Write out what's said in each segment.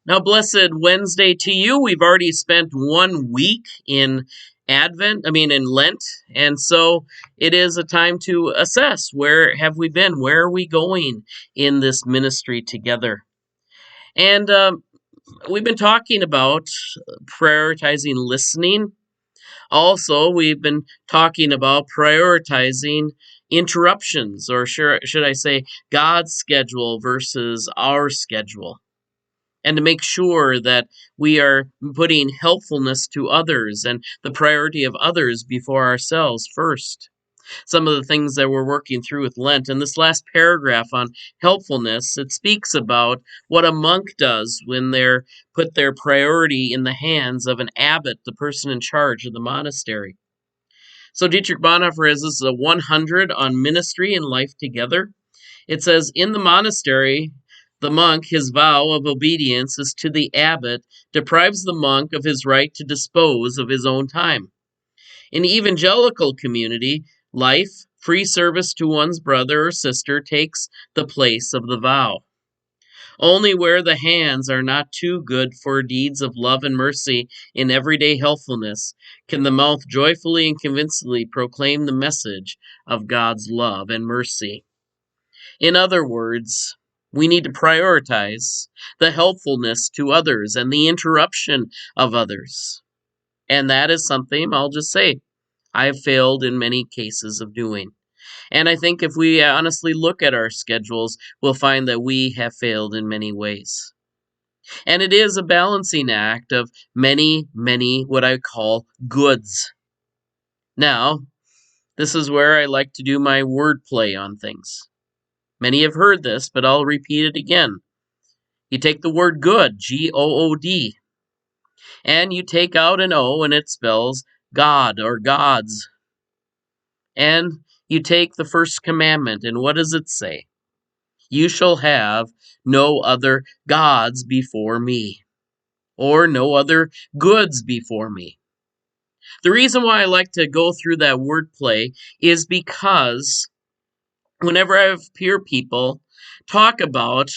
Now, blessed Wednesday to you. We've already spent 1 week in in Lent. And so it is a time to assess, where have we been? Where are we going in this ministry together? And we've been talking about prioritizing listening. Also, we've been talking about prioritizing interruptions, or should I say God's schedule versus our schedule, and to make sure that we are putting helpfulness to others and the priority of others before ourselves first. Some of the things that we're working through with Lent. In this last paragraph on helpfulness, it speaks about what a monk does when they're put their priority in the hands of an abbot, the person in charge of the monastery. So Dietrich Bonhoeffer has this 100 on ministry and life together. It says, in the monastery, the monk, his vow of obedience is to the abbot, deprives the monk of his right to dispose of his own time. In evangelical community life, free service to one's brother or sister takes the place of the vow. Only where the hands are not too good for deeds of love and mercy in everyday helpfulness can the mouth joyfully and convincingly proclaim the message of God's love and mercy. In other words, we need to prioritize the helpfulness to others and the interruption of others. And that is something, I'll just say, I have failed in many cases of doing. And I think if we honestly look at our schedules, we'll find that we have failed in many ways. And it is a balancing act of many, many what I call goods. Now, this is where I like to do my wordplay on things. Many have heard this, but I'll repeat it again. You take the word good, G-O-O-D, and you take out an O and it spells God or gods. And you take the first commandment, and what does it say? You shall have no other gods before me, or no other goods before me. The reason why I like to go through that wordplay is because whenever I hear people talk about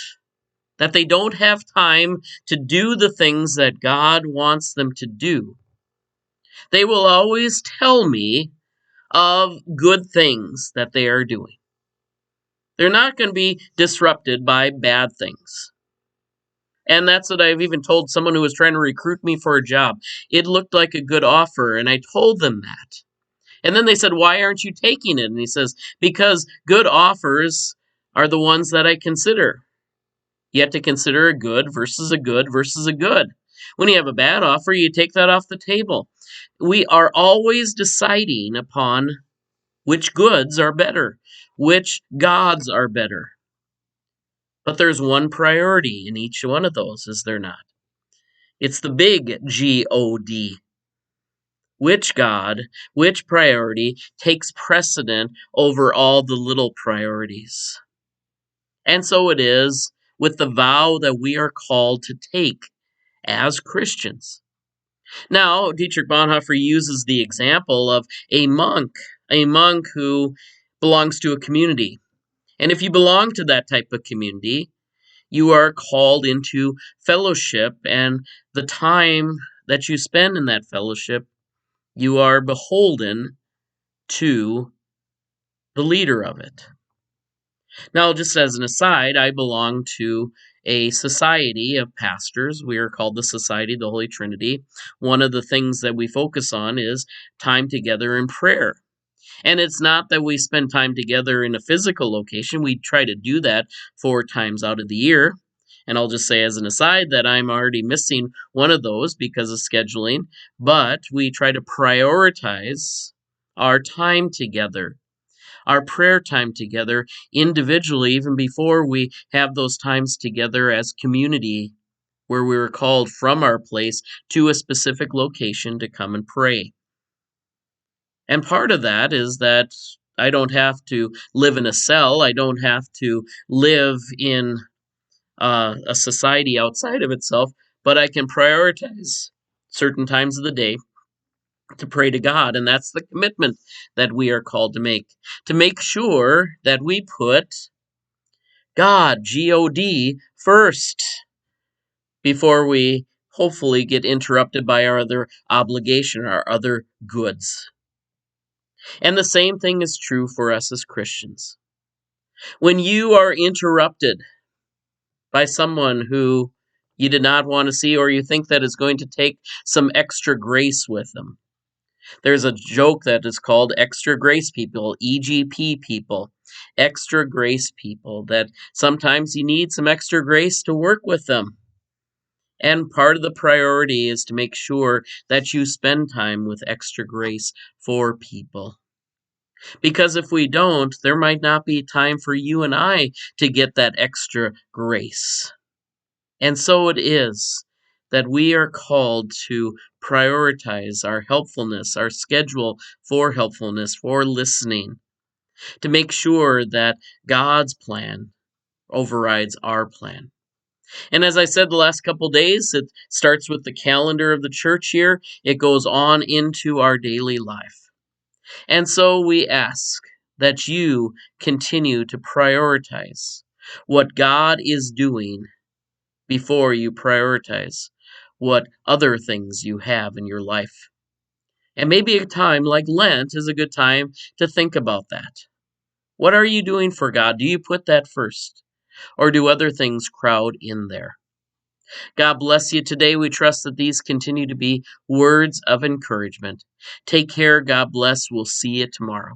that they don't have time to do the things that God wants them to do, they will always tell me of good things that they are doing. They're not going to be disrupted by bad things. And that's what I've even told someone who was trying to recruit me for a job. It looked like a good offer, and I told them that. And then they said, why aren't you taking it? And he says, because good offers are the ones that I consider. You have to consider a good versus a good versus a good. When you have a bad offer, you take that off the table. We are always deciding upon which goods are better, which gods are better. But there's one priority in each one of those, is there not? It's the big G-O-D. Which God, which priority takes precedent over all the little priorities? And so it is with the vow that we are called to take as Christians. Now, Dietrich Bonhoeffer uses the example of a monk who belongs to a community. And if you belong to that type of community, you are called into fellowship, and the time that you spend in that fellowship, you are beholden to the leader of it. Now, just as an aside, I belong to a society of pastors. We are called the Society of the Holy Trinity. One of the things that we focus on is time together in prayer. And it's not that we spend time together in a physical location. We try to do that 4 times out of the year. And I'll just say as an aside that I'm already missing one of those because of scheduling. But we try to prioritize our time together, our prayer time together individually, even before we have those times together as community, where we were called from our place to a specific location to come and pray. And part of that is that I don't have to live in a cell. I don't have to live in a society outside of itself, but I can prioritize certain times of the day to pray to God. And that's the commitment that we are called to make sure that we put God, G-O-D, first. before we hopefully get interrupted by our other obligation, our other goods. And the same thing is true for us as Christians. When you are interrupted by someone who you did not want to see, or you think that is going to take some extra grace with them. There's a joke that is called extra grace people, EGP people, extra grace people, that sometimes you need some extra grace to work with them. And part of the priority is to make sure that you spend time with extra grace for people. Because if we don't, there might not be time for you and I to get that extra grace. And so it is that we are called to prioritize our helpfulness, our schedule for helpfulness, for listening, to make sure that God's plan overrides our plan. And as I said the last couple days, it starts with the calendar of the church here. It goes on into our daily life. And so we ask that you continue to prioritize what God is doing before you prioritize what other things you have in your life. And maybe a time like Lent is a good time to think about that. What are you doing for God? Do you put that first? Or do other things crowd in there? God bless you today. We trust that these continue to be words of encouragement. Take care. God bless. We'll see you tomorrow.